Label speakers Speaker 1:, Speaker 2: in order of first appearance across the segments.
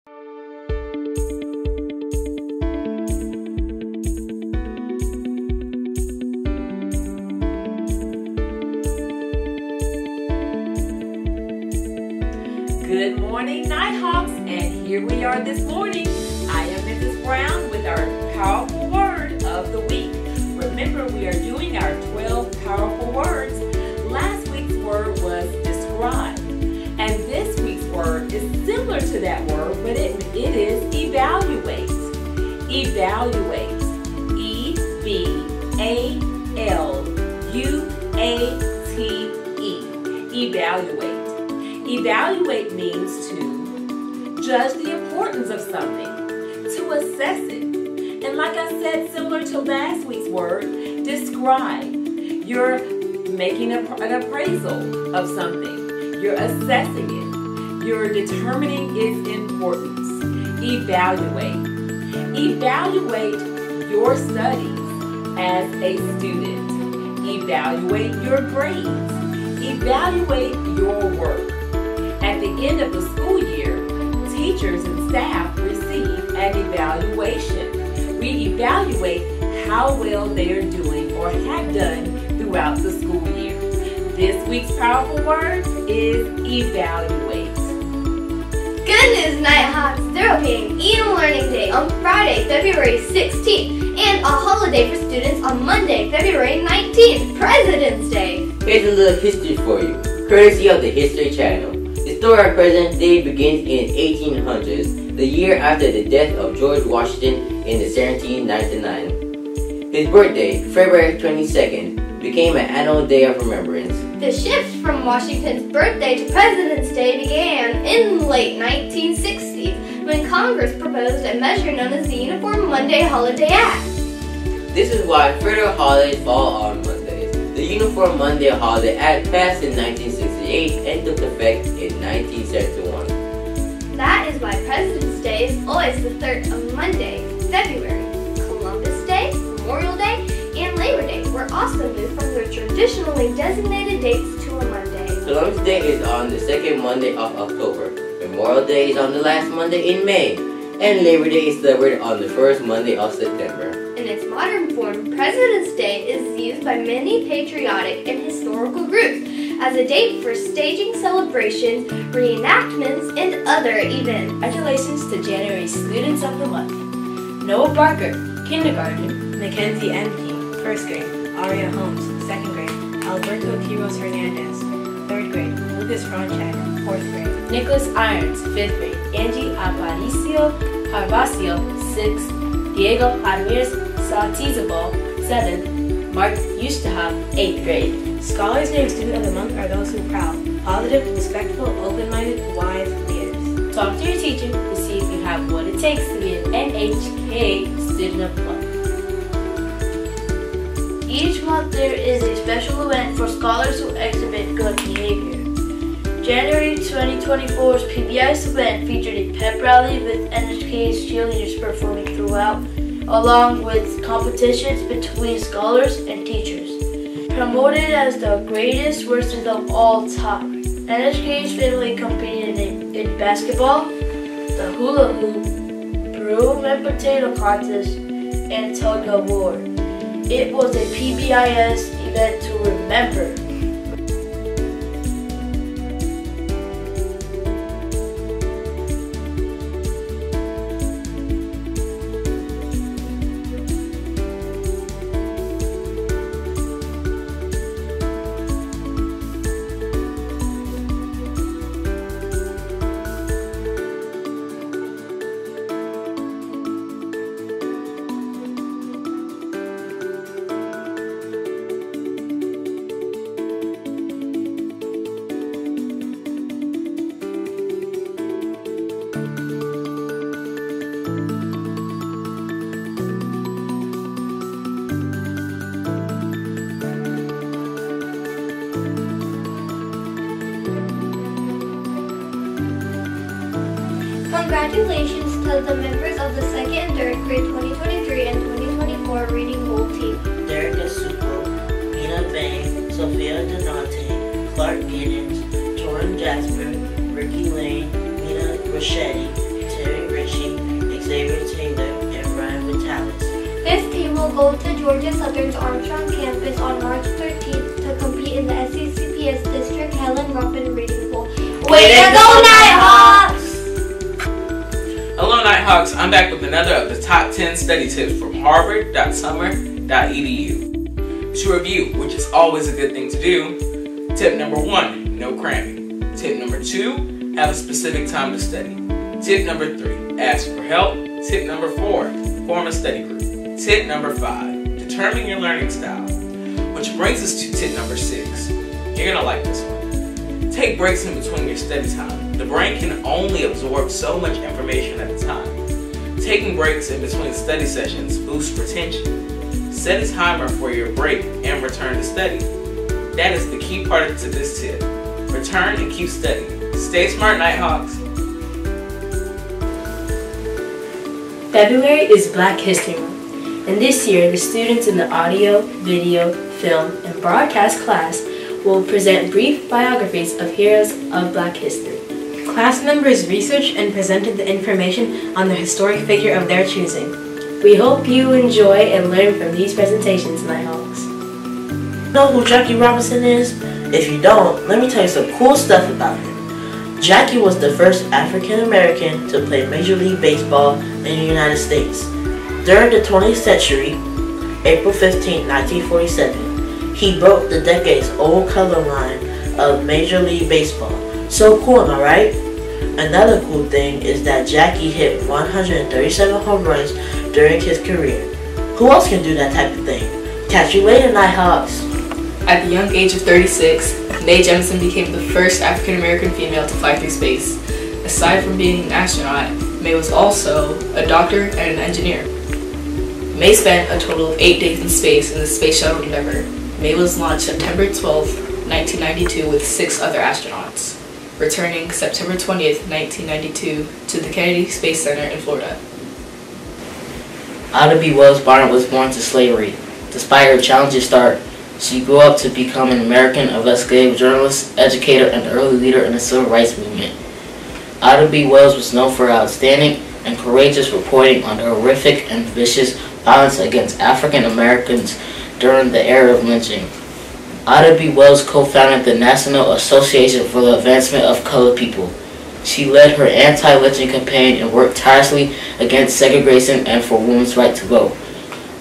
Speaker 1: Good morning, Nighthawks, and here we are this morning. I am Mrs. Brown with our powerful word of the week. Remember, we are doing our 12 powerful words. Last week's word was describe, and this week's word is similar to that word, but it is evaluate. Evaluate. E-V-A-L-U-A-T-E. Evaluate. Evaluate means to judge the importance of something, to assess it. And like I said, similar to last week's word, describe. You're making an appraisal of something. You're assessing it. You're determining its importance. Evaluate. Evaluate your studies as a student. Evaluate your grades. Evaluate your work. At the end of the school year, teachers and staff receive an evaluation. We evaluate how well they are doing or have done throughout the school year. This week's powerful word is evaluate.
Speaker 2: Good news, Nighthawks! There will be an Eden Learning Day on Friday, February 16th, and a holiday for students on Monday, February 19th, President's Day.
Speaker 3: Here's a little history for you, courtesy of the History Channel. The story of President's Day begins in 1800s, the year after the death of George Washington in 1799. His birthday, February 22nd, became an annual day of remembrance.
Speaker 2: The shift from Washington's birthday to President's Day began in the late 1960s when Congress proposed a measure known as the Uniform Monday Holiday Act.
Speaker 3: This is why federal holidays fall on Mondays. The Uniform Monday Holiday Act passed in 1968 and took effect in 1971.
Speaker 2: That is why President's Day is always the third of Monday, February. Columbus Day, Memorial Day, and Labor Day were also moved from their traditionally designated dates to a Monday.
Speaker 3: Columbus Day is on the second Monday of October. Memorial Day is on the last Monday in May. And Labor Day is celebrated on the first Monday of September.
Speaker 2: In its modern form, President's Day is used by many patriotic and historical groups as a date for staging celebrations, reenactments, and other events.
Speaker 4: Congratulations to January's Students of the Month. Noah Barker, Kindergarten. Mackenzie Emke, 1st grade. Aria Holmes, 2nd grade. Alberto Quiros Hernandez, 3rd grade. Lucas Fronchak, 4th grade. Nicholas Irons, 5th grade. Angie Aparicio Carvasio, 6th. Diego Ramirez Sautizabal, 7th. Mark Ustahov, 8th grade. Scholars named Student of the Month are those who are proud, positive, respectful, open-minded, wise leaders. Talk to your teacher to see if you have what it takes to be an NHK Student of the Month.
Speaker 5: Each month there is a special event for scholars who exhibit good behavior. January 2024's PBS event featured a pep rally with NHK's cheerleaders performing throughout, along with competitions between scholars and teachers. Promoted as the greatest versus of all time, NHK's family competed in basketball, the hula hoop, broom and potato contest, and tug of war. It was a PBIS event to remember.
Speaker 2: Congratulations to the members of the 2nd and 3rd grade 2023 and 2024 Reading Bowl team.
Speaker 6: Derek Supo, Mina Bang, Sophia Donante, Clark Giddens, Torin Jasper, Ricky Lane, Mina Rochetti, Terry
Speaker 2: go to Georgia Southern's Armstrong campus on March 13th to compete in the SCCPS District Helen Ruffin Reading Pool. Way to go, Nighthawks!
Speaker 7: Hello Nighthawks, I'm back with another of the top 10 study tips from harvard.summer.edu. To review, which is always a good thing to do, tip number 1, no cramming. Tip number 2, have a specific time to study. Tip number 3, ask for help. Tip number 4, form a study group. Tip number 5, determine your learning style. Which brings us to tip number 6. You're gonna like this one. Take breaks in between your study time. The brain can only absorb so much information at a time. Taking breaks in between study sessions boosts retention. Set a timer for your break and return to study. That is the key part to this tip. Return and keep studying. Stay smart, Nighthawks.
Speaker 4: February is Black History Month, and this year the students in the audio, video, film, and broadcast class will present brief biographies of heroes of Black history. Class members researched and presented the information on the historic figure of their choosing. We hope you enjoy and learn from these presentations, Nighthawks.
Speaker 6: Know who Jackie Robinson is? If you don't, let me tell you some cool stuff about him. Jackie was the first African American to play Major League Baseball in the United States. During the 20th century, April 15, 1947, he broke the decades-old color line of Major League Baseball. So cool, am I right? Another cool thing is that Jackie hit 137 home runs during his career. Who else can do that type of thing? Catch you later, Nighthawks.
Speaker 8: At the young age of 36, Mae Jemison became the first African-American female to fly through space. Aside from being an astronaut, Mae was also a doctor and an engineer. Mae spent a total of 8 days in space in the Space Shuttle Endeavour. Mae was launched September 12, 1992 with 6 other astronauts, returning September 20th, 1992 to the Kennedy Space Center in Florida.
Speaker 3: Ida B. Wells Barnett was born to slavery. Despite her challenging start, she grew up to become an American investigative journalist, educator, and early leader in the civil rights movement. Ida B. Wells was known for her outstanding and courageous reporting on the horrific and vicious violence against African Americans during the era of lynching. Ida B. Wells co-founded the National Association for the Advancement of Colored People. She led her anti-lynching campaign and worked tirelessly against segregation and for women's right to vote.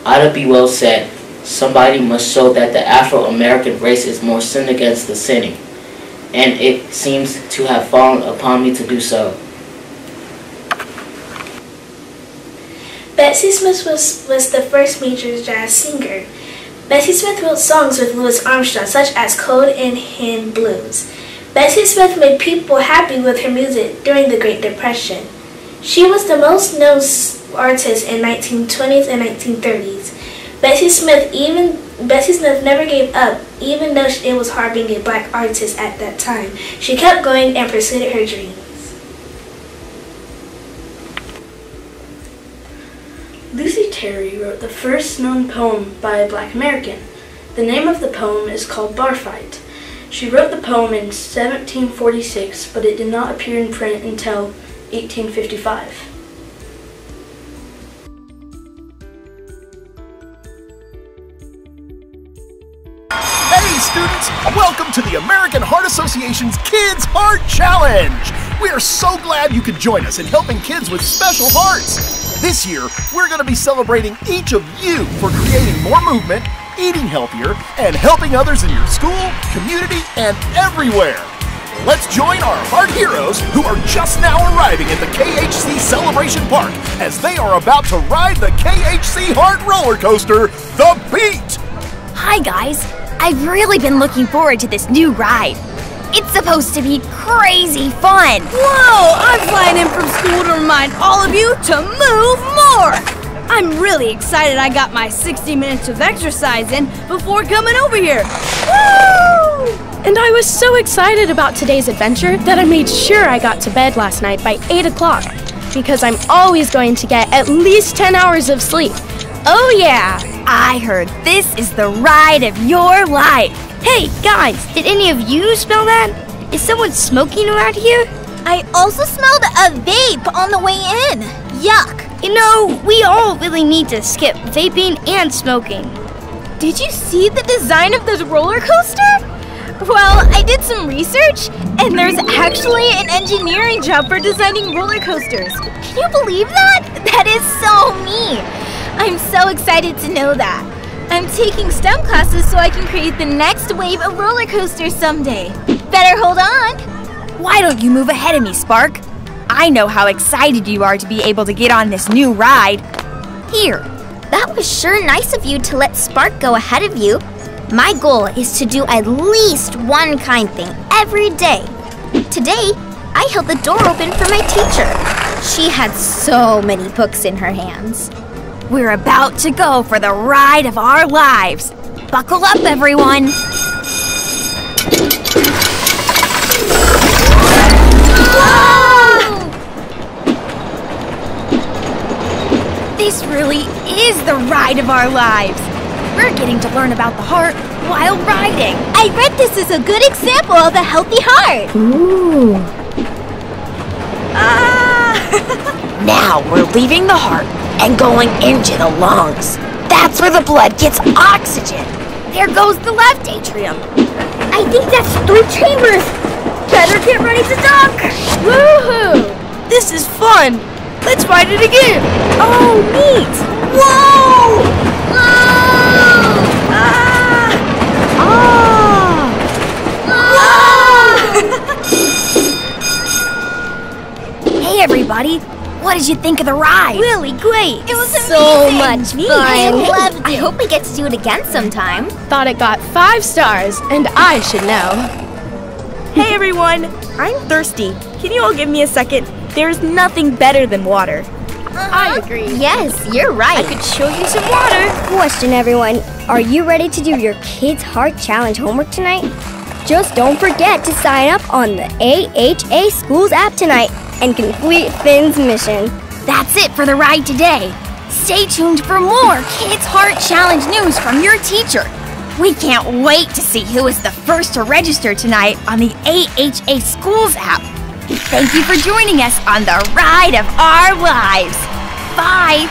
Speaker 3: Ida B. Wells said, "Somebody must show that the Afro-American race is more sinned against than sinning, and it seems to have fallen upon me to do so."
Speaker 9: Bessie Smith was the first major jazz singer. Bessie Smith wrote songs with Louis Armstrong, such as Cold and Hen Blues. Bessie Smith made people happy with her music during the Great Depression. She was the most known artist in 1920s and 1930s. Bessie Smith never gave up, even though it was hard being a black artist at that time. She kept going and pursued her dreams.
Speaker 5: Lucy Terry wrote the first known poem by a black American. The name of the poem is called Bar Fight. She wrote the poem in 1746, but it did not appear in print until 1855.
Speaker 10: Hey students, welcome to the American Heart Association's Kids Heart Challenge! We are so glad you could join us in helping kids with special hearts. This year, we're going to be celebrating each of you for creating more movement, eating healthier, and helping others in your school, community, and everywhere. Let's join our heart heroes who are just now arriving at the KHC Celebration Park as they are about to ride the KHC Heart roller coaster, The Beat!
Speaker 11: Hi guys, I've really been looking forward to this new ride. It's supposed to be crazy fun.
Speaker 12: Whoa, I'm flying in from school to remind all of you to move more. I'm really excited I got my 60 minutes of exercise in before coming over here. Woo!
Speaker 13: And I was so excited about today's adventure that I made sure I got to bed last night by 8 o'clock because I'm always going to get at least 10 hours of sleep.
Speaker 11: Oh yeah, I heard this is the ride of your life. Hey guys, did any of you smell that? Is someone smoking around here?
Speaker 14: I also smelled a vape on the way in. Yuck,
Speaker 11: You know, we all really need to skip vaping and smoking.
Speaker 12: Did you see the design of this roller coaster? Well, I did some research, and there's actually an engineering job for designing roller coasters. Can you believe that? That is so me. I'm so excited to know that. I'm taking STEM classes so I can create the next wave of roller coasters someday. Better hold on.
Speaker 14: Why don't you move ahead of me, Spark? I know how excited you are to be able to get on this new ride.
Speaker 11: Here, that was sure nice of you to let Spark go ahead of you. My goal is to do at least one kind thing every day. Today, I held the door open for my teacher. She had so many books in her hands.
Speaker 14: We're about to go for the ride of our lives. Buckle up, everyone.
Speaker 11: Whoa!
Speaker 14: This really is the ride of our lives. We're getting to learn about the heart while riding.
Speaker 12: I read this as a good example of a healthy heart.
Speaker 11: Ooh.
Speaker 14: Now we're leaving the heart and going into the lungs. That's where the blood gets oxygen. There goes the left atrium.
Speaker 11: I think that's 3 chambers. Better get ready to duck.
Speaker 12: Woohoo! This is fun. Let's ride it again.
Speaker 11: Oh, neat. Whoa! Whoa!
Speaker 14: Hey, everybody. What did you think of the ride?
Speaker 12: Really great.
Speaker 11: It was
Speaker 12: so
Speaker 11: amazing.
Speaker 12: much fun.
Speaker 11: I loved it. I hope we get to do it again sometime.
Speaker 13: Thought it got 5 stars, and I should know.
Speaker 15: Hey everyone, I'm thirsty. Can you all give me a second? There's nothing better than water.
Speaker 12: I agree.
Speaker 11: Yes, you're right.
Speaker 12: I could show you some water.
Speaker 16: Question, everyone. Are you ready to do your Kids Heart Challenge homework tonight? Just don't forget to sign up on the AHA Schools app tonight and complete Finn's mission.
Speaker 14: That's it for the ride today. Stay tuned for more Kids Heart Challenge news from your teacher. We can't wait to see who is the first to register tonight on the AHA Schools app. Thank you for joining us on the ride of our lives. Bye.